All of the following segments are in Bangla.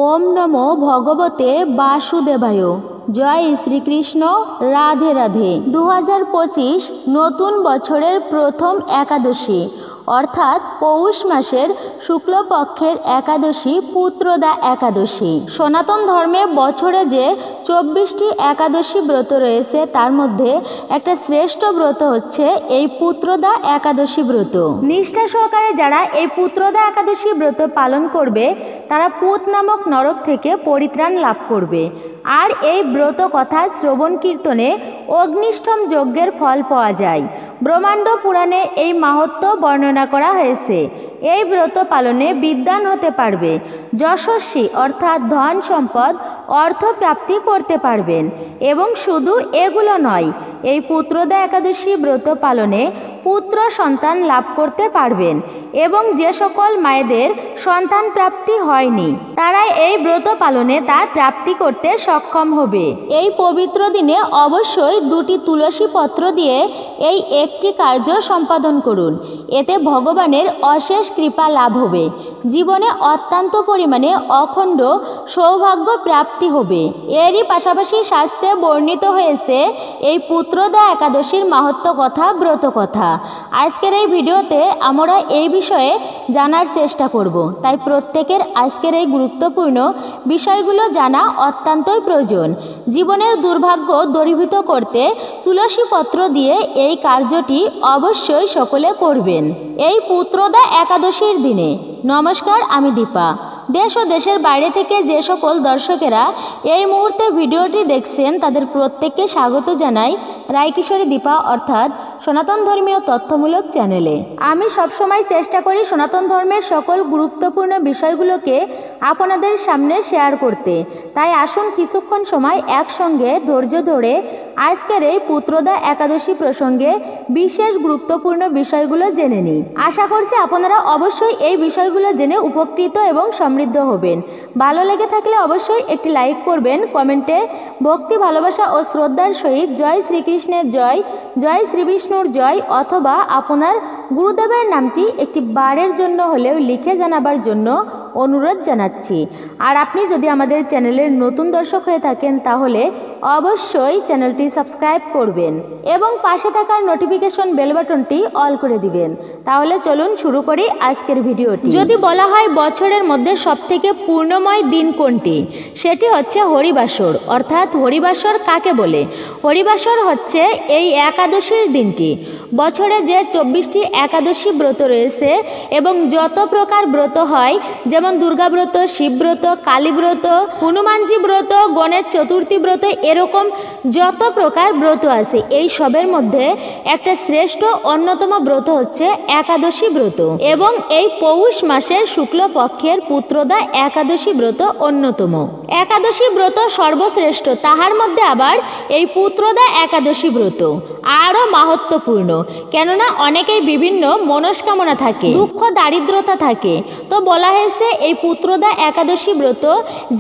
ওম নমো ভগবতে বাসুদেবায়। জয় শ্রীকৃষ্ণ। রাধে রাধে। 2025 নতুন বছরের প্রথম একাদশী অর্থাৎ পৌষ মাসের শুক্লপক্ষের একাদশী পুত্রদা একাদশী। সনাতন ধর্মে বছরে যে 24টি একাদশী ব্রত রয়েছে তার মধ্যে একটা শ্রেষ্ঠ ব্রত হচ্ছে এই পুত্রদা একাদশী ব্রত। নিষ্ঠা সহকারে যারা এই পুত্রদা একাদশী ব্রত পালন করবে তারা পুত নামক নরক থেকে পরিত্রাণ লাভ করবে। আর এই ব্রত কথা শ্রবণ কীর্তনে অগ্নিষ্ঠম যজ্ঞের ফল পাওয়া যায়। ব্রহ্মাণ্ড পুরাণে এই মাহাত্ম্য বর্ণনা করা হয়েছে। এই ব্রত পালনে বিদ্বান হতে পারবে, যশস্বী অর্থাৎ ধন সম্পদ অর্থ প্রাপ্তি করতে পারবেন। এবং শুধু এগুলো নয়, এই পুত্রদা একাদশী ব্রত পালনে পুত্র সন্তান লাভ করতে পারবেন। এবং যে সকল মায়েদের সন্তান প্রাপ্তি হয়নি তারা এই ব্রত পালনে তা প্রাপ্তি করতে সক্ষম হবে। এই পবিত্র দিনে অবশ্যই 2টি তুলসী পত্র দিয়ে এই একটি কার্য সম্পাদন করুন। এতে ভগবানের অশেষ কৃপা লাভ হবে। জীবনে অত্যন্ত পরিমাণে অখণ্ড সৌভাগ্য প্রাপ্তি হবে। এরই পাশাপাশি শাস্ত্রে বর্ণিত হয়েছে এই পুত্রদা একাদশীর মাহাত্ম্য কথা, ব্রত কথা। আজকের এই ভিডিওতে আমরা এই বিষয়ে জানার চেষ্টা করব। তাই প্রত্যেকের আজকের এই গুরুত্বপূর্ণ বিষয়গুলো জানা অত্যন্তই প্রয়োজন। জীবনের দুর্ভাগ্য দূরীভূত করতে তুলসী পত্র দিয়ে এই কার্যটি অবশ্যই সকলে করবেন এই পুত্রদা একাদশীর দিনে। নমস্কার, আমি দীপা। দেশ ও দেশের বাইরে থেকে যে সকল দর্শকেরা এই মুহূর্তে ভিডিওটি দেখছেন তাদের প্রত্যেককে স্বাগত জানাই রায়কিশোরী দীপা অর্থাৎ সনাতন ধর্মীয় তথ্যমূলক চ্যানেলে। আমি সবসময় চেষ্টা করি সনাতন ধর্মের সকল গুরুত্বপূর্ণ বিষয়গুলোকে আপনাদের সামনে শেয়ার করতে। তাই আসুন কিছুক্ষণ সময় একসঙ্গে ধৈর্য ধরে আজকের এই পুত্রদা একাদশী প্রসঙ্গে বিশেষ গুরুত্বপূর্ণ বিষয়গুলো জেনে নিই। আশা করছি আপনারা অবশ্যই এই বিষয়গুলো জেনে উপকৃত এবং সমৃদ্ধ হবেন। ভালো লেগে থাকলে অবশ্যই একটি লাইক করবেন। কমেন্টে ভক্তি, ভালোবাসা ও শ্রদ্ধার সহিত জয় শ্রীকৃষ্ণের জয়, জয় শ্রীবিষ্ণুর জয় অথবা আপনার গুরুদেবের নামটি একটি বারের জন্য হলেও লিখে জানাবার জন্য অনুরোধ জানাচ্ছি। আর আপনি যদি আমাদের চ্যানেলের নতুন দর্শক হয়ে থাকেন তাহলে অবশ্যই চ্যানেলটি সাবস্ক্রাইব করবেন এবং পাশে থাকার নোটিফিকেশন বেল বাটনটি অল করে দিবেন। তাহলে চলুন শুরু করি আজকের ভিডিওটি। যদি বলা হয় বছরের মধ্যে সবথেকে পূর্ণময় দিন কোনটি, সেটি হচ্ছে হরিবাসর। অর্থাৎ হরিবাসর কাকে বলে? হরিবাসর হচ্ছে এই একাদশীর দিনটি। বছরে যে 24টি একাদশী ব্রত রয়েছে এবং যত প্রকার ব্রত হয় যেমন দুর্গাব্রত, শিবব্রত, কালীব্রত, হনুমানজি ব্রত, গণেশ চতুর্থী ব্রত, এরকম যত প্রকার ব্রত আছে এই সবের মধ্যে একটা শ্রেষ্ঠ অন্যতম ব্রত হচ্ছে একাদশী ব্রত। এবং এই পৌষ মাসের শুক্লপক্ষের পুত্রদা একাদশী ব্রত অন্যতম। একাদশী ব্রত সর্বশ্রেষ্ঠ, তাহার মধ্যে আবার এই পুত্রদা একাদশী ব্রত আরও মাহাত্ম্যপূর্ণ। কেননা অনেকেই বিভিন্ন মনস্কামনা থাকে, দুঃখ দারিদ্রতা থাকে। তো বলা হয়েছে এই পুত্রদা একাদশী ব্রত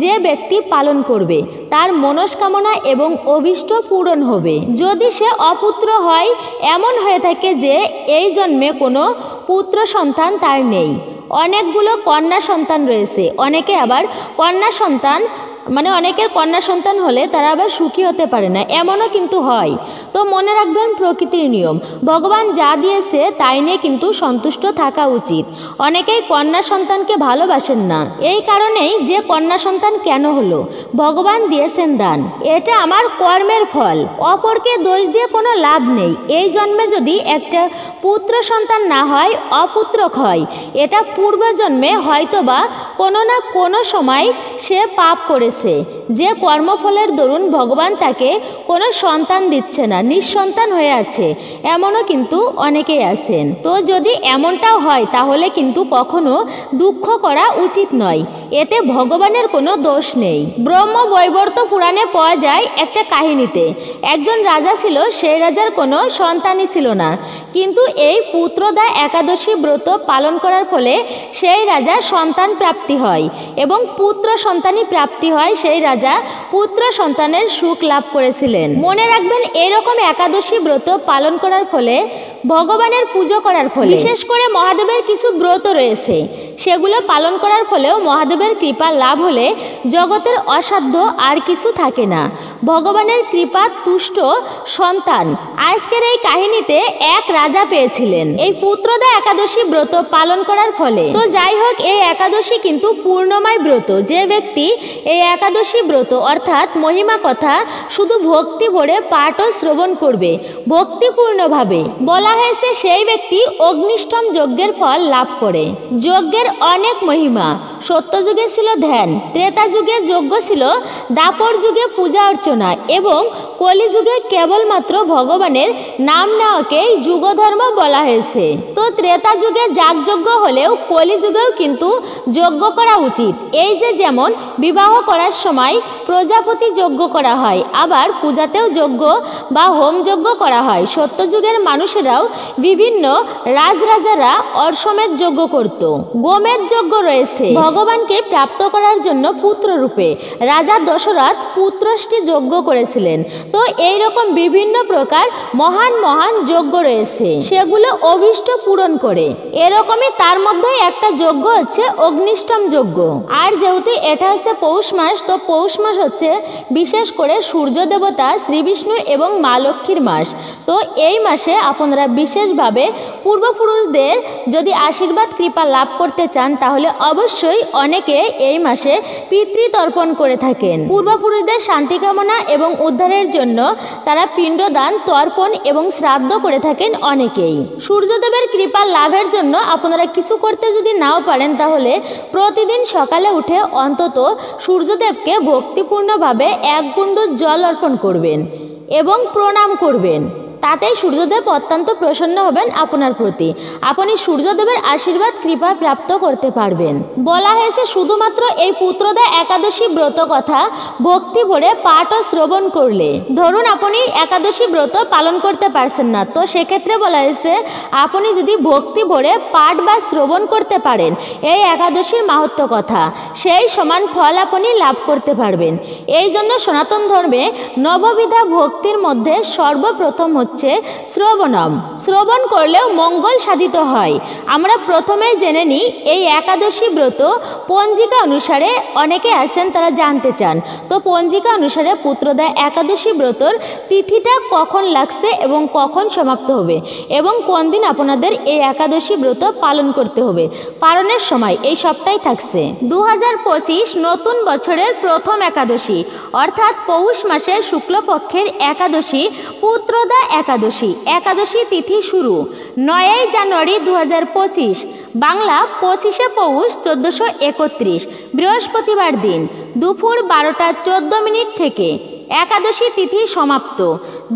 যে ব্যক্তি পালন করবে তার মনস্কামনা এবং অভীষ্ট পূরণ হবে। যদি সে অপুত্র হয়, এমন হয়ে থাকে যে এই জন্মে কোনো পুত্র সন্তান তার নেই, অনেকগুলো কন্যা সন্তান রয়েছে, অনেকে আবার কন্যা সন্তান অনেকের কন্যা সন্তান হলে তারা আবার সুখী হতে পারে না, এমনও কিন্তু হয়। তো মনে রাখবেন প্রকৃতির নিয়ম, ভগবান যা দিয়েছে তাই নিয়ে কিন্তু সন্তুষ্ট থাকা উচিত। অনেকেই কন্যা সন্তানকে ভালোবাসেন না, এই কারণেই যে কন্যা সন্তান কেন হলো, ভগবান দিয়েছেন দান, এটা আমার কর্মের ফল, অপরকে দোষ দিয়ে কোনো লাভ নেই। এই জন্মে যদি একটা পুত্র সন্তান না হয়, অপুত্রক হয়, এটা পূর্বজন্মে হয়তোবা কোনো না কোনো সময় সে পাপ করেছে, যে কর্মফলের দরুন ভগবান তাকে কোনো সন্তান দিচ্ছে না, নিঃসন্তান হয়ে আছে, এমনও কিন্তু অনেকেই আছেন। তো যদি এমনটাও হয় তাহলে কিন্তু কখনো দুঃখ করা উচিত নয়, এতে ভগবানের কোনো দোষ নেই। ব্রহ্ম বৈবর্ত পুরাণে পাওয়া যায় একটা কাহিনীতে, একজন রাজা ছিল, সেই রাজার কোনো সন্তানই ছিল না, কিন্তু এই পুত্রদা একাদশী ব্রত পালন করার ফলে সেই রাজা সন্তান প্রাপ্তি হয় এবং পুত্র সন্তানই প্রাপ্তি হয়। সেই রাজা পুত্র সন্তানের সুখ লাভ করেছিলেন। মনে রাখবেন এরকম একাদশী ব্রত পালন করার ফলে ভগবানের পুজো করার ফলে। বিশেষ করে মহাদেবের কিছু ব্রত রয়েছে, সেগুলো পালন করার ফলেও মহাদেবের কৃপা লাভ হলে জগতের অসাধ্য আর কিছু থাকে না। ভগবানের কৃপা তুষ্ট সন্তান আজকের এই কাহিনীতে এক রাজা পেয়েছিলেন এই পুত্রদা একাদশী ব্রত পালন করার ফলে। তো যাই হোক, এই একাদশী কিন্তু পূর্ণময় ব্রত। যে ব্যক্তি এই একাদশী ব্রত অর্থাৎ মহিমা কথা শুধু ভক্তি ভরে পাঠ ও শ্রবণ করবে ভক্তিপূর্ণভাবে, বলা হয়েছে সেই ব্যক্তি অগ্নিষ্ঠম যজ্ঞের ফল লাভ করে। যজ্ঞের অনেক মহিমা। সত্যযুগে ছিল ধ্যান, ত্রেতা যুগে যজ্ঞ ছিল, দাপর যুগে পূজা অর্চনা এবং কলিযুগে কেবলমাত্র ভগবানের নাম নেওয়াকেই যুগধর্ম বলা হয়েছে। তো ত্রেতা যুগে যাগযজ্ঞ হলেও কলিযুগেও কিন্তু যজ্ঞ করা উচিত। এই যে যেমন বিবাহ করার সময় প্রজাপতি যজ্ঞ করা হয়, আবার পূজাতেও যজ্ঞ বা হোম যজ্ঞ করা হয়। সত্যযুগের মানুষেরাও বিভিন্ন রাজরাজারা অশ্বমেধ যজ্ঞ করত। গোমেধ যজ্ঞ রয়েছে ভগবানকে প্রাপ্ত করার জন্য পুত্র রূপে। রাজা দশরথ পুত্রষ্টি যজ্ঞ করেছিলেন। তো এই রকম বিভিন্ন প্রকার মহান মহান যজ্ঞ রয়েছে, সেগুলো অভীষ্ট পূরণ করে। এরকমই তার মধ্যে একটা যজ্ঞ হচ্ছে অগ্নিষ্ঠম যজ্ঞ। আর যেহেতু এটা হচ্ছে পৌষ মাস, তো পৌষ মাস হচ্ছে বিশেষ করে সূর্য দেবতা শ্রী বিষ্ণু এবং মা লক্ষ্মীর মাস। তো এই মাসে আপনারা বিশেষভাবে পূর্বপুরুষদের যদি আশীর্বাদ কৃপা লাভ করতে চান, তাহলে অবশ্যই অনেকে এই মাসে পিতৃতর্পণ করে থাকেন। পূর্বপুরুষদের শান্তি কামনা এবং উদ্ধারের জন্য তারা পিণ্ডদান, তর্পণ এবং শ্রাদ্ধ করে থাকেন অনেকেই। সূর্যদেবের কৃপা লাভের জন্য আপনারা কিছু করতে যদি নাও পারেন, তাহলে প্রতিদিন সকালে উঠে অন্তত সূর্যদেবকে ভক্তিপূর্ণভাবে এক গুণ্ড জল অর্পণ করবেন এবং প্রণাম করবেন। তাতেই সূর্যদেব অত্যন্ত প্রসন্ন হবেন আপনার প্রতি। আপনি সূর্যদেবের আশীর্বাদ কৃপা প্রাপ্ত করতে পারবেন। বলা হয়েছে শুধুমাত্র এই পুত্রদা একাদশী ব্রত কথা ভক্তি ভরে পাঠ ও শ্রবণ করলে। ধরুন আপনি একাদশী ব্রত পালন করতে পারছেন না, তো সেক্ষেত্রে বলা হয়েছে আপনি যদি ভক্তি ভরে পাঠ বা শ্রবণ করতে পারেন এই একাদশীর মাহাত্ম্য কথা, সেই সমান ফল আপনি লাভ করতে পারবেন। এই জন্য সনাতন ধর্মে নববিধা ভক্তির মধ্যে সর্বপ্রথম শ্রবণম। শ্রবণ করলেও মঙ্গল সাধিত হয়। আমরা প্রথমে জেনে নিই এই একাদশী ব্রত পঞ্জিকা অনুসারে অনেকে আছেন তারা জানতে চান। তো পঞ্জিকা অনুসারে পুত্রদা একাদশী ব্রতর তিথিটা কখন লাগছে এবং কখন সমাপ্ত হবে এবং কোন দিন আপনাদের এই একাদশী ব্রত পালন করতে হবে, পালনের সময় এই সবটাই থাকছে। 2025 নতুন বছরের প্রথম একাদশী অর্থাৎ পৌষ মাসের শুক্লপক্ষের একাদশী পুত্রদা একাদশী। একাদশী তিথি শুরু 9 জানুয়ারি 2025, বাংলা 25শে পৌষ 1431, বৃহস্পতিবার দিন দুপুর 12টা 14 মিনিট থেকে। একাদশী তিথি সমাপ্ত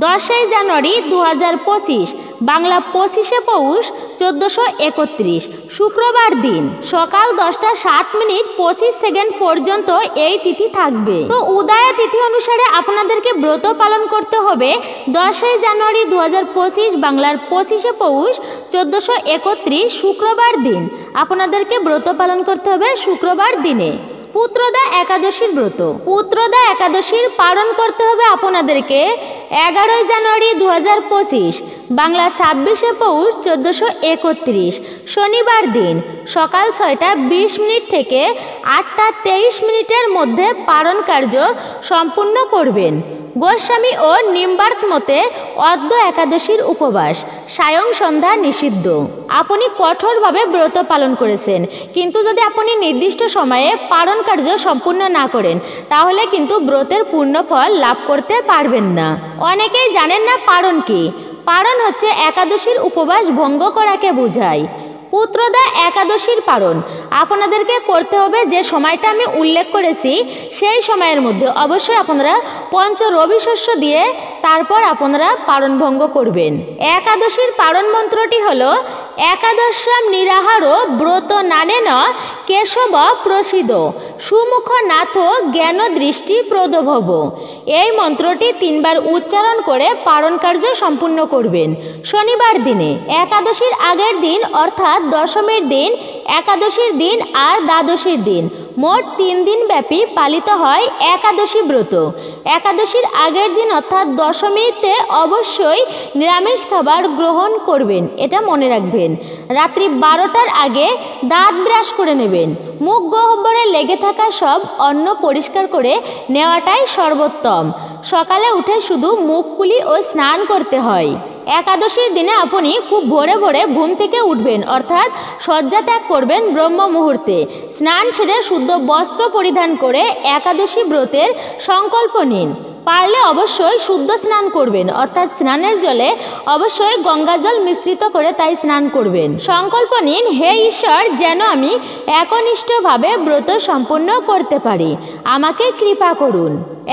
10 জানুয়ারি 2025, বাংলা 25শে পৌষ 1431, শুক্রবার দিন সকাল 10টা 7 মিনিট 25 সেকেন্ড পর্যন্ত এই তিথি থাকবে। তো উদয় তিথি অনুসারে আপনাদেরকে ব্রত পালন করতে হবে 10 জানুয়ারি 2025, বাংলার 25শে পৌষ 1431, শুক্রবার দিন আপনাদেরকে ব্রত পালন করতে হবে শুক্রবার দিনে। পুত্রদা একাদশীর ব্রত। পুত্রদা একাদশীর পালন করতে হবে আপনাদেরকে 11 জানুয়ারি 2025, বাংলা 26শে পৌষ 1431, শনিবার দিন সকাল 6টা 20 মিনিট থেকে 8টা 23 মিনিটের মধ্যে পালন কার্য সম্পূর্ণ করবেন। গোস্বামী ও নিম্বার্ক মতে অদ্য একাদশীর উপবাস, সায়ং সন্ধ্যা নিষিদ্ধ। আপনি কঠোরভাবে ব্রত পালন করেছেন, কিন্তু যদি আপনি নির্দিষ্ট সময়ে পালন কার্য সম্পূর্ণ না করেন, তাহলে কিন্তু ব্রতের পূর্ণ ফল লাভ করতে পারবেন না। অনেকেই জানেন না পালন কি। পালন হচ্ছে একাদশীর উপবাস ভঙ্গ করাকে বোঝায়। পুত্রদা একাদশীর পালন আপনাদেরকে করতে হবে যে সময়টা আমি উল্লেখ করেছি, সেই সময়ের মধ্যে অবশ্যই আপনারা পঞ্চ রবি শস্য দিয়ে তারপর আপনারা পালন ভঙ্গ করবেন। একাদশীর পালন মন্ত্রটি হলো একাদশাম নিরাহার ব্রত নানেন কেশব প্রসিদ সুমুখ নাথ জ্ঞান দৃষ্টি প্রদভব। এই মন্ত্রটি 3 বার উচ্চারণ করে পালন কার্য সম্পূর্ণ করবেন শনিবার দিনে। একাদশীর আগের দিন অর্থাৎ দশমীর দিন, একাদশীর দিন আর দ্বাদশীর দিন মোট 3 দিন ব্যাপী পালিত হয় একাদশী ব্রত। একাদশীর আগের দিন অর্থাৎ দশমীতে অবশ্যই নিরামিষ খাবার গ্রহণ করবেন, এটা মনে রাখবেন। রাত্রি 12টার আগে দাঁত ব্রাশ করে নেবেন। মুখ গহ্বরে লেগে থাকা সব অন্ন পরিষ্কার করে নেওয়াটাই সর্বোত্তম। সকালে উঠে শুধু মুখ কুলি ও স্নান করতে হয়। একাদশীর দিনে আপনি খুব ভোরে ভোরে ঘুম থেকে উঠবেন, অর্থাৎ শয্যা ত্যাগ করবেন ব্রহ্ম মুহূর্তে। স্নান সেরে শুদ্ধ বস্ত্র পরিধান করে একাদশী ব্রতের সংকল্প নিন। পারলে অবশ্যই শুদ্ধ স্নান করবেন, অর্থাৎ স্নানের জলে অবশ্যই গঙ্গা জল মিশ্রিত করে তাই স্নান করবেন। সংকল্প নিন, হে ঈশ্বর, যেন আমি একনিষ্ঠভাবে ব্রত সম্পন্ন করতে পারি, আমাকে কৃপা করুন।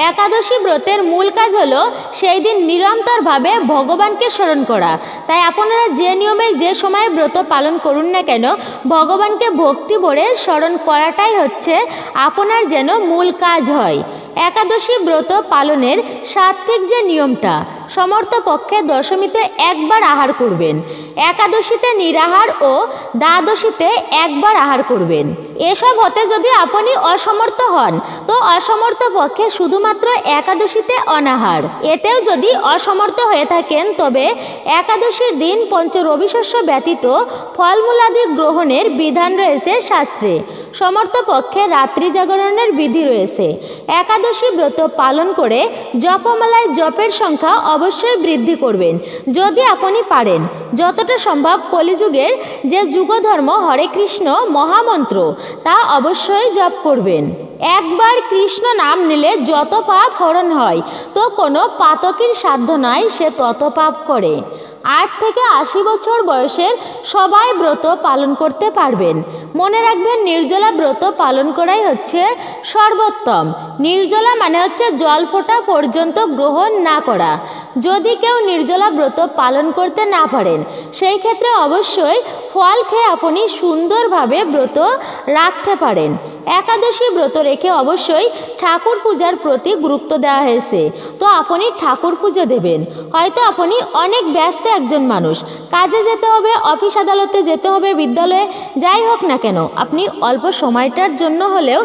একাদশী ব্রতের মূল কাজ হলো সেই দিন নিরন্তরভাবে ভগবানকে স্মরণ করা। তাই আপনারা যে নিয়মে যে সময় ব্রত পালন করুন না কেন, ভগবানকে ভক্তি ভরে স্মরণ করাটাই হচ্ছে আপনার যেন মূল কাজ হয়। একাদশী ব্রত পালনের সাত্ত্বিক যে নিয়মটা, সমর্থ পক্ষে দশমীতে একবার আহার করবেন, একাদশীতে নিরাহার ও দ্বাদশীতে একবার আহার করবেন। এসব হতে যদি আপনি অসমর্থ হন তো অসমর্থ পক্ষে শুধুমাত্র একাদশীতে অনাহার। এতেও যদি অসমর্থ হয়ে থাকেন তবে একাদশীর দিন পঞ্চ রবিশস্য ব্যতীত ফলমূলাদি গ্রহণের বিধান রয়েছে শাস্ত্রে। সমর্থ পক্ষে রাত্রি জাগরণের বিধি রয়েছে। একাদশী ব্রত পালন করে জপমালায় জপের সংখ্যা অবশ্যই বৃদ্ধি করবেন যদি আপনি পারেন। যতটা সম্ভব কলিযুগের যে যুগধর্ম হরে কৃষ্ণ মহামন্ত্র তা অবশ্যই জপ করবেন। একবার কৃষ্ণ নাম নিলে যত পাপ হরণ হয়, তো কোনো পাতকীর সাধ্য নয় সে তত পাপ করে। 8 থেকে 80 বছর বয়সের সবাই ব্রত পালন করতে পারবেন। মনে রাখবেন, নির্জলা ব্রত পালন করাই হচ্ছে সর্বোত্তম। নির্জলা মানে হচ্ছে জল ফোঁটা পর্যন্ত গ্রহণ না করা। যদি কেউ নির্জলা ব্রত পালন করতে না পারেন, সেই ক্ষেত্রে অবশ্যই ফল খেয়ে আপনি সুন্দরভাবে ব্রত রাখতে পারেন। একাদশী ব্রত রেখে অবশ্যই ঠাকুর পূজার প্রতি গুরুত্ব দেওয়া হয়েছে, তো আপনি ঠাকুর পুজো দেবেন। হয়তো আপনি অনেক ব্যস্ত একজন মানুষ, কাজে যেতে হবে, অফিস আদালতে যেতে হবে, বিদ্যালয়ে, যাই হোক না কেন, আপনি অল্প সময়টার জন্য হলেও,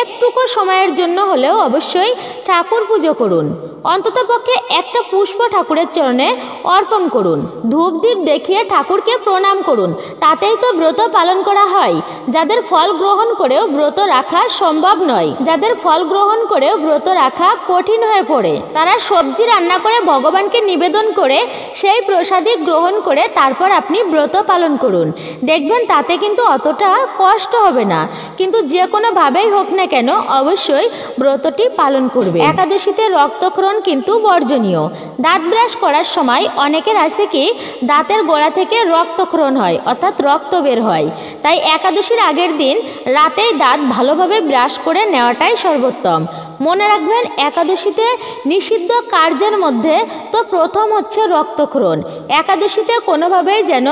একটুকু সময়ের জন্য হলেও অবশ্যই ঠাকুর পুজো করুন। অন্ততপক্ষে একটা পুষ্প ঠাকুরের চরণে অর্পণ করুন। ধূপ দ্বীপ দেখিয়ে ঠাকুরকে প্রণাম করুন, তাতেই তো ব্রত পালন করা হয়। যাদের ফল গ্রহণ করেও ব্রত রাখা সম্ভব নয়, যাদের ফল গ্রহণ করেও ব্রত রাখা কঠিন হয়ে পড়ে, তারা সবজি রান্না করে ভগবানকে নিবেদন করে সেই প্রসাদী গ্রহণ করে তারপর আপনি ব্রত পালন করুন। দেখবেন তাতে কিন্তু অতটা কষ্ট হবে না। কিন্তু যে কোনোভাবেই হোক না কেন অবশ্যই ব্রতটি পালন করবে। একাদশীতে রক্তক্ষরণ কিন্তু বর্জনীয়। দাঁত ব্রাশ করার সময় অনেকের আছে কি দাঁতের গোড়া থেকে রক্তক্ষরণ হয়, অর্থাৎ রক্ত বের হয়। তাই একাদশীর আগের দিন রাতেই দাঁত ভালোভাবে ব্রাশ করে নেওয়াটাই সর্বোত্তম। মনে রাখবেন, একাদশীতে নিষিদ্ধ কার্যের মধ্যে তো প্রথম হচ্ছে রক্তক্ষরণ। একাদশীতে কোনোভাবেই যেন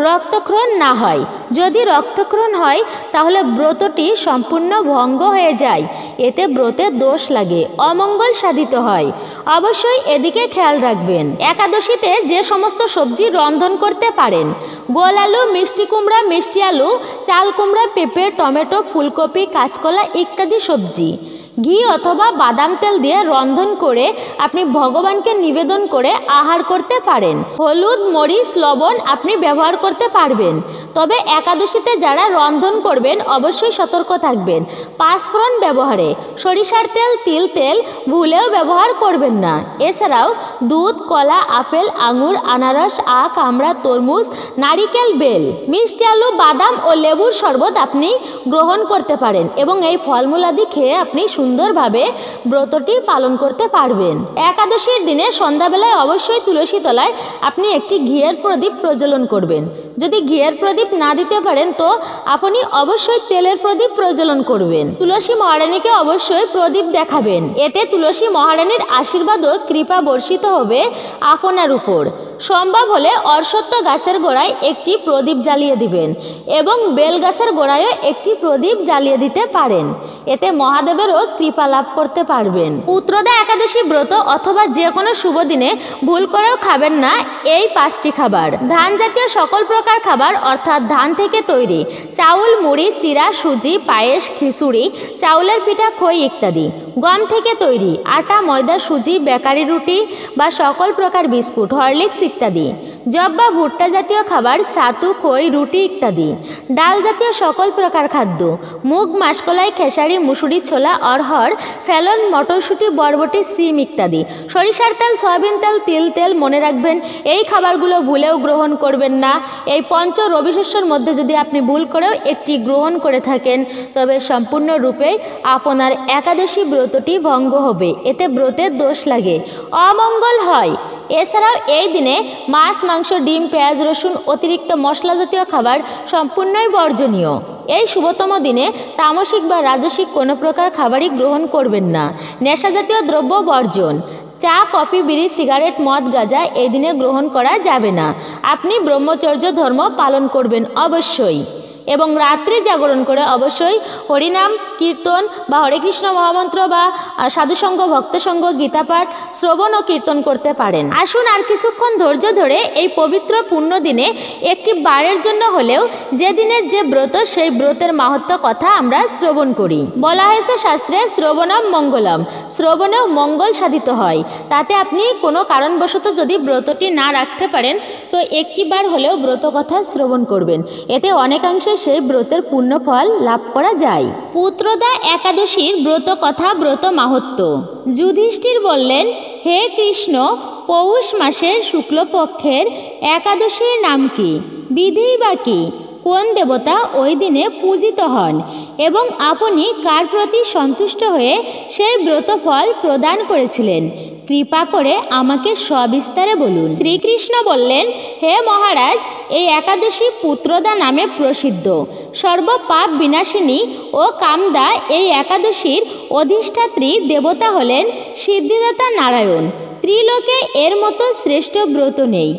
রক্তক্ষরণ না হয়। যদি রক্তক্ষরণ হয় তাহলে ব্রতটি সম্পূর্ণ ভঙ্গ হয়ে যায়, এতে ব্রতে দোষ লাগে, অমঙ্গল সাধিত হয়। অবশ্যই এদিকে খেয়াল রাখবেন। একাদশীতে যে সমস্ত সবজি রন্ধন করতে পারেন, গোল আলু, মিষ্টি কুমড়া, মিষ্টি আলু, চাল কুমড়া, পেঁপে, টমেটো, ফুলকপি, কাঁচকলা ইত্যাদি সবজি ঘি অথবা বাদাম তেল দিয়ে রন্ধন করে আপনি ভগবানকে নিবেদন করে আহার করতে পারেন। হলুদ, মরিচ, লবণ আপনি ব্যবহার করতে পারবেন, তবে একাদশীতে যারা রন্ধন করবেন অবশ্যই সতর্ক থাকবেন পাঁচফোড়ন ব্যবহারে। সরিষার তেল, তিল তেল ভুলেও ব্যবহার করবেন না। এছাড়াও দুধ, কলা, আপেল, আঙুর, আনারস, আখ, আমড়া, তরমুজ, নারিকেল, বেল, মিষ্টি আলু, বাদাম ও লেবুর শরবত আপনি গ্রহণ করতে পারেন এবং এই ফলমূলাদি খেয়ে আপনি সুন্দরভাবে ব্রতটি পালন করতে পারবেন। একাদশীর দিনে সন্ধ্যাবেলায় অবশ্যই তুলসী তলায় আপনি একটি ঘিয়ের প্রদীপ প্রজ্বলন করবেন। যদি ঘিয়ের প্রদীপ না দিতে পারেন তো আপনি অবশ্যই তেলের প্রদীপ প্রজ্বলন করবেন। তুলসী মহারানীকে অবশ্যই প্রদীপ দেখাবেন, এতে তুলসী মহারানীর আশীর্বাদ ও কৃপা বর্ষিত হবে আপনার উপর। সম্ভব হলে অশ্বত্থ গাছের গোড়ায় একটি প্রদীপ জ্বালিয়ে দিবেন এবং বেল গাছের গোড়ায়ও একটি প্রদীপ জ্বালিয়ে দিতে পারেন, এতে মহাদেবেরও কৃপা লাভ করতে পারবেন। পুত্রদা একাদশী ব্রত অথবা যে কোনো শুভ দিনে ভুল করেও খাবেন না এই 5টি খাবার। ধান জাতীয় সকল প্রকার প্রকার খাবার অর্থাৎ ধান থেকে তৈরি চাউল, মুড়ি, চিড়া, সুজি, পায়েস, খিচুড়ি, চাউলের পিঠা, খই ইত্যাদি। গম থেকে তৈরি আটা, ময়দা, সুজি, বেকারি রুটি বা সকল প্রকার বিস্কুট, হরলিক্স ইত্যাদি। জব বা ভুট্টা জাতীয় খাবার ছাতু, খই, রুটি ইত্যাদি। ডাল জাতীয় সকল প্রকার খাদ্য মুগ, মাসকলাই, খেসারি, মুসুরি, ছোলা, অরহর, ফেলন, মটরশুঁটি, বরবটি, সিম ইত্যাদি। সরিষার তেল, সয়াবিন তেল, তিল তেল। মনে রাখবেন এই খাবারগুলো ভুলেও গ্রহণ করবেন না। এই পঞ্চ রবিশস্যের মধ্যে যদি আপনি ভুল করেও একটি গ্রহণ করে থাকেন তবে সম্পূর্ণরূপে আপনার একাদশী ব্রতটি ভঙ্গ হবে, এতে ব্রতের দোষ লাগে, অমঙ্গল হয়। এছাড়াও এই দিনে মাছ, মাংস, ডিম, পেঁয়াজ, রসুন, অতিরিক্ত মশলা জাতীয় খাবার সম্পূর্ণই বর্জনীয়। এই শুভতম দিনে তামসিক বা রাজসিক কোনো প্রকার খাবারই গ্রহণ করবেন না। নেশা জাতীয় দ্রব্য বর্জন, চা, কফি, বিড়ি, সিগারেট, মদ, গাঁজা এই দিনে গ্রহণ করা যাবে না। আপনি ব্রহ্মচর্য ধর্ম পালন করবেন অবশ্যই, এবং রাত্রি জাগরণ করে অবশ্যই হরিনাম কীর্তন বা হরে কৃষ্ণ মহামন্ত্র বা সাধুসঙ্গ, ভক্তসঙ্গ, গীতাপাঠ, শ্রবণ ও কীর্তন করতে পারেন। আসুন আর কিছুক্ষণ ধৈর্য ধরে এই পবিত্র পুণ্য দিনে একটি বারের জন্য হলেও যে দিনের যে ব্রত সেই ব্রতের মাহাত্ম্য কথা আমরা শ্রবণ করি। বলা হয়েছে শাস্ত্রে শ্রবণম মঙ্গলম, শ্রবণেও মঙ্গল সাধিত হয়। তাতে আপনি কোনো কারণবশত যদি ব্রতটি না রাখতে পারেন তো একটি বার হলেও ব্রত কথা শ্রবণ করবেন, এতে অনেকাংশে সেই ব্রতের পূর্ণ ফল লাভ করা যায়। পুত্রদা একাদশীর ব্রত কথা, ব্রত মাহাত্ম্য। যুধিষ্ঠির বললেন, হে কৃষ্ণ, পৌষ মাসের শুক্লপক্ষের একাদশীর নাম কি? বিধি বা কি? কোন দেবতা ওই দিনে পূজিত হন এবং আপনি কার প্রতি সন্তুষ্ট হয়ে সেই ব্রত ফল প্রদান করেছিলেন? কৃপা করে আমাকে সবিস্তারে বলুন। শ্রীকৃষ্ণ বললেন, হে মহারাজ, এই একাদশী পুত্রদা নামে প্রসিদ্ধ। সর্বপাপ বিনাশিনী ও কামদা এই একাদশীর অধিষ্ঠাত্রী দেবতা হলেন সিদ্ধিদাতা নারায়ণ। ত্রিলোকে এর মতো শ্রেষ্ঠ ব্রত নেই।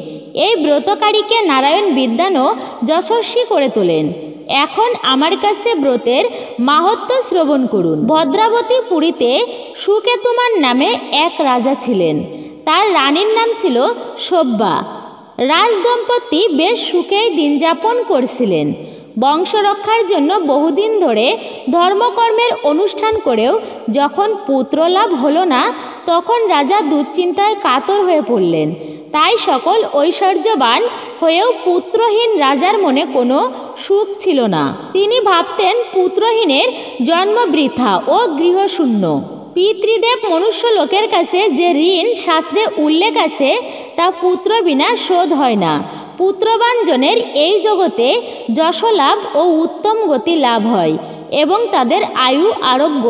এই ব্রতকারীকে নারায়ণ বিদ্বান ও যশস্বী করে তোলেন। এখন আমার কাছে ব্রতের মাহাত্ম্য শ্রবণ করুন। ভদ্রাবতী পুরীতে সুকেতুমান নামে এক রাজা ছিলেন। তার রানীর নাম ছিল সব্যা। রাজদম্পতি বেশ সুখেই দিন যাপন করছিলেন। বংশ রক্ষার জন্য বহুদিন ধরে ধর্মকর্মের অনুষ্ঠান করেও যখন পুত্র লাভ হলো না তখন রাজা দুশ্চিন্তায় কাতর হয়ে পড়লেন। তাই সকল ঐশ্বর্যবান হয়েও পুত্রহীন রাজার মনে কোনো সুখ ছিল না। তিনি ভাবতেন পুত্রহীনের জন্ম বৃথা ও গৃহশূন্য। পিতৃদেব মনুষ্য লোকের কাছে যে ঋণ শাস্ত্রে উল্লেখ আছে তা পুত্র বিনা শোধ হয় না। পুত্রবান জনের এই জগতে যশলাভ ও উত্তম গতি লাভ হয় এবং তাদের আয়ু, আরোগ্য,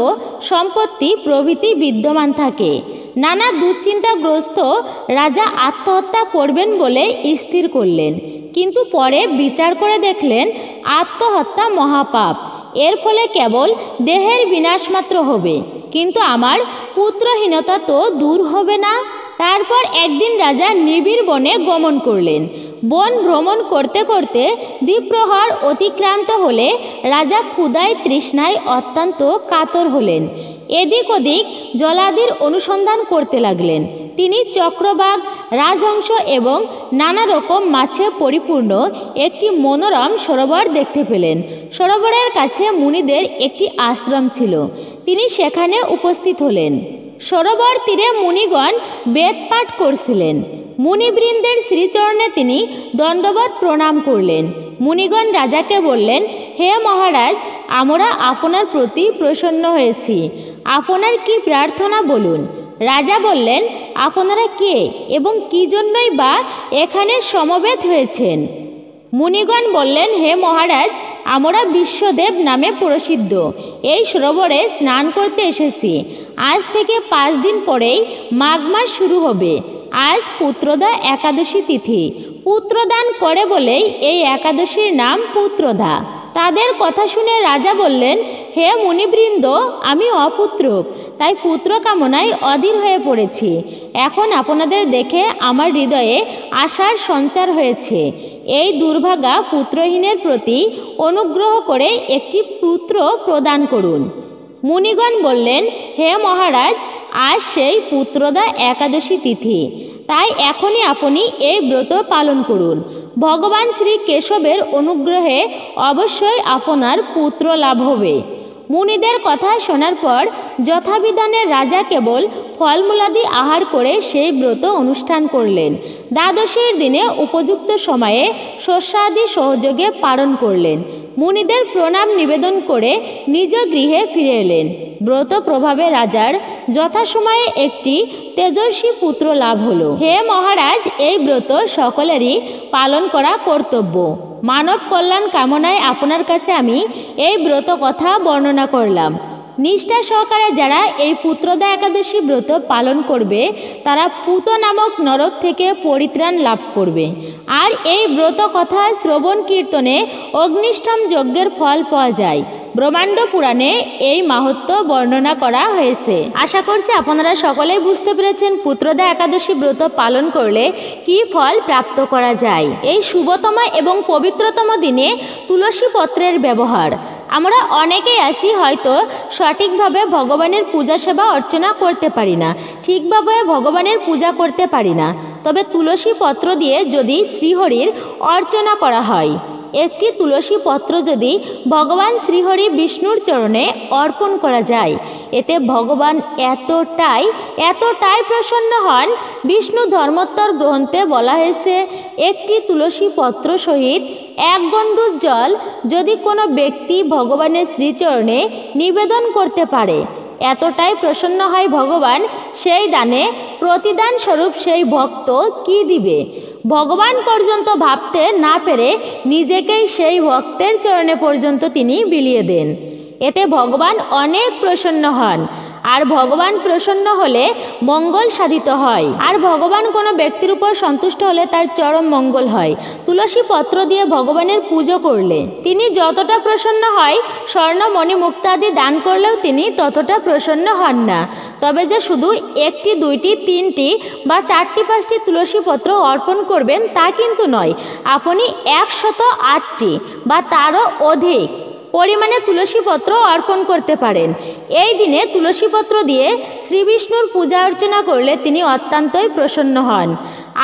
সম্পত্তি প্রভৃতি বিদ্যমান থাকে। নানা দুশ্চিন্তাগ্রস্ত রাজা আত্মহত্যা করবেন বলে স্থির করলেন, কিন্তু পরে বিচার করে দেখলেন আত্মহত্যা মহাপাপ। এর ফলে কেবল দেহের বিনাশ মাত্র হবে, কিন্তু আমার পুত্রহীনতা তো দূর হবে না। তারপর একদিন রাজা নিবিড় বনে গমন করলেন। বন ভ্রমণ করতে করতে দ্বিপ্রহর অতিক্রান্ত হলে রাজা ক্ষুধায় তৃষ্ণায় অত্যন্ত কাতর হলেন। এদিক ওদিক জলাদির অনুসন্ধান করতে লাগলেন। তিনি চক্রবাক, রাজহংস এবং নানা রকম মাছে পরিপূর্ণ একটি মনোরম সরোবর দেখতে পেলেন। সরোবরের কাছে মুনিদের একটি আশ্রম ছিল। তিনি সেখানে উপস্থিত হলেন। সরোবর তীরে মুনিগণ বেদ পাঠ করছিলেন। মুনিবৃন্দের শ্রীচরণে তিনি দণ্ডবৎ প্রণাম করলেন। মুনিগণ রাজাকে বললেন, হে মহারাজ, আমরা আপনার প্রতি প্রসন্ন হয়েছি। আপনার কি প্রার্থনা বলুন। রাজা বললেন, আপনারা কে এবং কি জন্যই বা এখানে সমবেত হয়েছেন? মুনিগণ বললেন, হে মহারাজ, আমরা বিশ্বদেব নামে প্রসিদ্ধ এই সরোবরে স্নান করতে এসেছি। আজ থেকে 5 দিন পরেই মাঘ মাস শুরু হবে। আজ পুত্রদা একাদশী তিথি। পুত্রদান করে বলেই এই একাদশীর নাম পুত্রদা। তাদের কথা শুনে রাজা বললেন, হে মুনিবৃন্দ, আমি অপুত্রক, তাই পুত্র কামনায় অধীর হয়ে পড়েছি। এখন আপনাদের দেখে আমার হৃদয়ে আশার সঞ্চার হয়েছে। এই দুর্ভাগা পুত্রহীনের প্রতি অনুগ্রহ করে একটি পুত্র প্রদান করুন। মুনিগণ বললেন, হে মহারাজ, আজ সেই পুত্রদা একাদশী তিথি। তাই এখনই আপনি এই ব্রত পালন করুন। ভগবান শ্রী কেশবের অনুগ্রহে অবশ্যই আপনার পুত্র লাভ হবে। মুনিদের কথা শোনার পর যথাবিধানে রাজা কেবল ফলমূলাদি আহার করে সেই ব্রত অনুষ্ঠান করলেন। দ্বাদশীর দিনে উপযুক্ত সময়ে শস্যাদি সহযোগে পালন করলেন। মুনিদের প্রণাম নিবেদন করে নিজ গৃহে ফিরে এলেন। ব্রত প্রভাবে রাজার যথাসময়ে একটি তেজস্বী পুত্র লাভ হলো। হে মহারাজ, এই ব্রত সকলেরই পালন করা কর্তব্য। মানব কল্যাণ কামনায় আপনার কাছে আমি এই ব্রত কথা বর্ণনা করলাম। নিষ্ঠা সহকারে যারা এই পুত্রদা একাদশী ব্রত পালন করবে তারা পুত নামক নরক থেকে পরিত্রাণ লাভ করবে। আর এই ব্রত কথা শ্রবণ কীর্তনে অগ্নিষ্ঠম যজ্ঞের ফল পাওয়া যায়। ব্রহ্মাণ্ড পুরাণে এই মাহাত্ম্য বর্ণনা করা হয়েছে। আশা করছি আপনারা সকলেই বুঝতে পেরেছেন পুত্রদা একাদশী ব্রত পালন করলে কি ফল প্রাপ্ত করা যায়। এই শুভতম এবং পবিত্রতম দিনে তুলসী পত্রের ব্যবহার। আমরা অনেকেই আছি হয়তো সঠিকভাবে ভগবানের পূজা সেবা অর্চনা করতে পারি না, ঠিকভাবে ভগবানের পূজা করতে পারি না। তবে তুলসী পত্র দিয়ে যদি শ্রীহরির অর্চনা করা হয়, একটি তুলসী পত্র যদি ভগবান শ্রীহরি বিষ্ণুর চরণে অর্পণ করা যায়, এতে ভগবান এতটাই প্রসন্ন হন। বিষ্ণু ধর্মোত্তর গ্রন্থে বলা হয়েছে, একটি তুলসী পত্র সহিত 1 গণ্ডূর জল যদি কোনো ব্যক্তি ভগবানের শ্রীচরণে নিবেদন করতে পারে, এতটাই প্রসন্ন হয় ভগবান, সেই দানে প্রতিদান স্বরূপ সেই ভক্ত কি দিবে ভগবান পর্যন্ত ভাবতে না পেরে নিজেকেই সেই ভক্তের চরণে পর্যন্ত তিনি বিলিয়ে দেন। এতে ভগবান অনেক প্রসন্ন হন। আর ভগবান প্রসন্ন হলে মঙ্গল সাধিত হয়। আর ভগবান কোনো ব্যক্তির উপর সন্তুষ্ট হলে তার চরম মঙ্গল হয়। তুলসী পত্র দিয়ে ভগবানের পুজো করলে তিনি যতটা প্রসন্ন হয়, স্বর্ণ মণি মুক্তাদি দান করলেও তিনি ততটা প্রসন্ন হন না। তবে যে শুধু 1টি 2টি 3টি বা 4টি 5টি তুলসী পত্র অর্পণ করবেন তা কিন্তু নয়। আপনি 108টি বা তারও অধিক পরিমাণে তুলসী পত্র অর্পণ করতে পারেন। এই দিনে তুলসী পত্র দিয়ে শ্রী বিষ্ণুর পূজা অর্চনা করলে তিনি অত্যন্তই প্রসন্ন হন।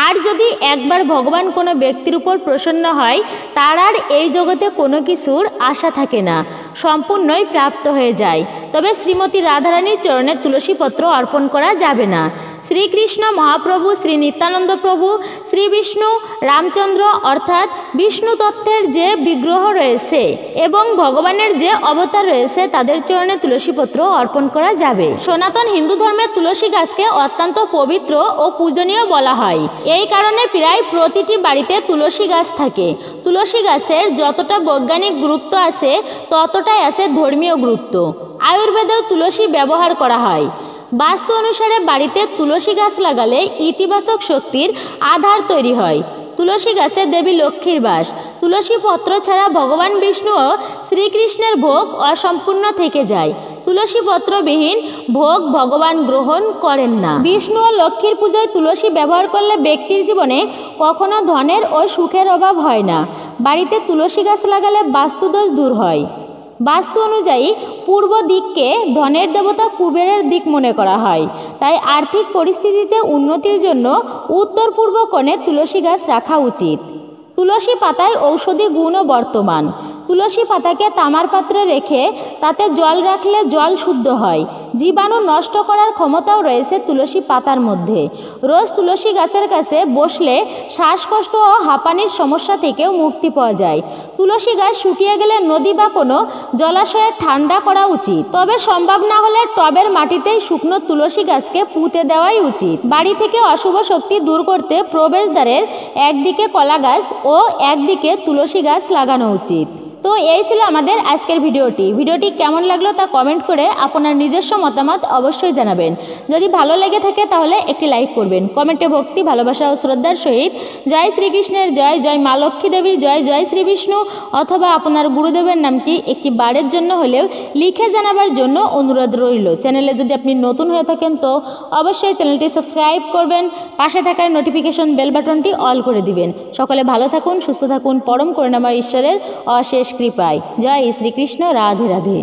আর যদি একবার ভগবান কোনো ব্যক্তির উপর প্রসন্ন হয়, তার আর এই জগতে কোনো কিছুর আশা থাকে না, সম্পূর্ণই প্রাপ্ত হয়ে যায়। তবে শ্রীমতী রাধারানীর চরণে তুলসী পত্র অর্পণ করা যাবে না। শ্রীকৃষ্ণ মহাপ্রভু, শ্রী নিত্যানন্দ প্রভু, শ্রী বিষ্ণু, রামচন্দ্র অর্থাৎ বিষ্ণু তত্ত্বের যে বিগ্রহ রয়েছে এবং ভগবানের যে অবতার রয়েছে তাদের চরণে তুলসী পত্র অর্পণ করা যাবে। সনাতন হিন্দু ধর্মের তুলসী গাছকে অত্যন্ত পবিত্র ও পূজনীয় বলা হয়। এই কারণে প্রায় প্রতিটি বাড়িতে তুলসী গাছ থাকে। তুলসী গাছের যতটা বৈজ্ঞানিক গুরুত্ব আছে ততটাই আছে ধর্মীয় গুরুত্ব। আয়ুর্বেদেও তুলসী ব্যবহার করা হয়। বাস্তু অনুসারে বাড়িতে তুলসী গাছ লাগালে ইতিবাচক শক্তির আধার তৈরি হয়। তুলসী গাছে দেবী লক্ষ্মীর বাস। তুলসী পত্র ছাড়া ভগবান বিষ্ণু ও শ্রীকৃষ্ণের ভোগ অসম্পূর্ণ থেকে যায়। তুলসী পত্রবিহীন ভোগ ভগবান গ্রহণ করেন না। বিষ্ণু ও লক্ষ্মীর পূজায় তুলসী ব্যবহার করলে ব্যক্তির জীবনে কখনো ধনের ও সুখের অভাব হয় না। বাড়িতে তুলসী গাছ লাগালে বাস্তুদোষ দূর হয়। বাস্তু অনুযায়ী পূর্ব দিককে ধনের দেবতা কুবেরের দিক মনে করা হয়। তাই আর্থিক পরিস্থিতিতে উন্নতির জন্য উত্তর পূর্ব কোণে তুলসী গাছ রাখা উচিত। তুলসী পাতায় ঔষধি গুণও বর্তমান। তুলসী পাতাকে তামার পাত্রে রেখে তাতে জল রাখলে জল শুদ্ধ হয়। জীবাণু নষ্ট করার ক্ষমতাও রয়েছে তুলসী পাতার মধ্যে। রোজ তুলসী গাছের কাছে বসলে শ্বাসকষ্ট ও হাঁপানির সমস্যা থেকেও মুক্তি পাওয়া যায়। তুলসী গাছ শুকিয়ে গেলে নদী বা কোনো জলাশয়ে ঠান্ডা করা উচিত। তবে সম্ভব না হলে টবের মাটিতেই শুকনো তুলসী গাছকে পুঁতে দেওয়াই উচিত। বাড়ি থেকে অশুভ শক্তি দূর করতে প্রবেশদ্বারের একদিকে কলা গাছ ও একদিকে তুলসী গাছ লাগানো উচিত। তো এই ছিল আমাদের আজকের ভিডিওটি কেমন লাগলো তা কমেন্ট করে আপনার নিজস্ব মতামত অবশ্যই জানাবেন। যদি ভালো লেগে থাকে তাহলে একটি লাইক করবেন। কমেন্টে ভক্তি, ভালোবাসা ও শ্রদ্ধার সহিত জয় শ্রীকৃষ্ণের জয়, জয় মা লক্ষ্মী দেবীর জয়, জয় শ্রী বিষ্ণু অথবা আপনার গুরুদেবের নামটি একটি বারের জন্য হলেও লিখে জানাবার জন্য অনুরোধ রইল। চ্যানেলে যদি আপনি নতুন হয়ে থাকেন তো অবশ্যই চ্যানেলটি সাবস্ক্রাইব করবেন, পাশে থাকার নোটিফিকেশন বেল বাটনটি অল করে দিবেন। সকলে ভালো থাকুন, সুস্থ থাকুন, পরম করুণাময় ঈশ্বরের অশেষ কৃপায়। জয় শ্রীকৃষ্ণ, রাধে রাধে।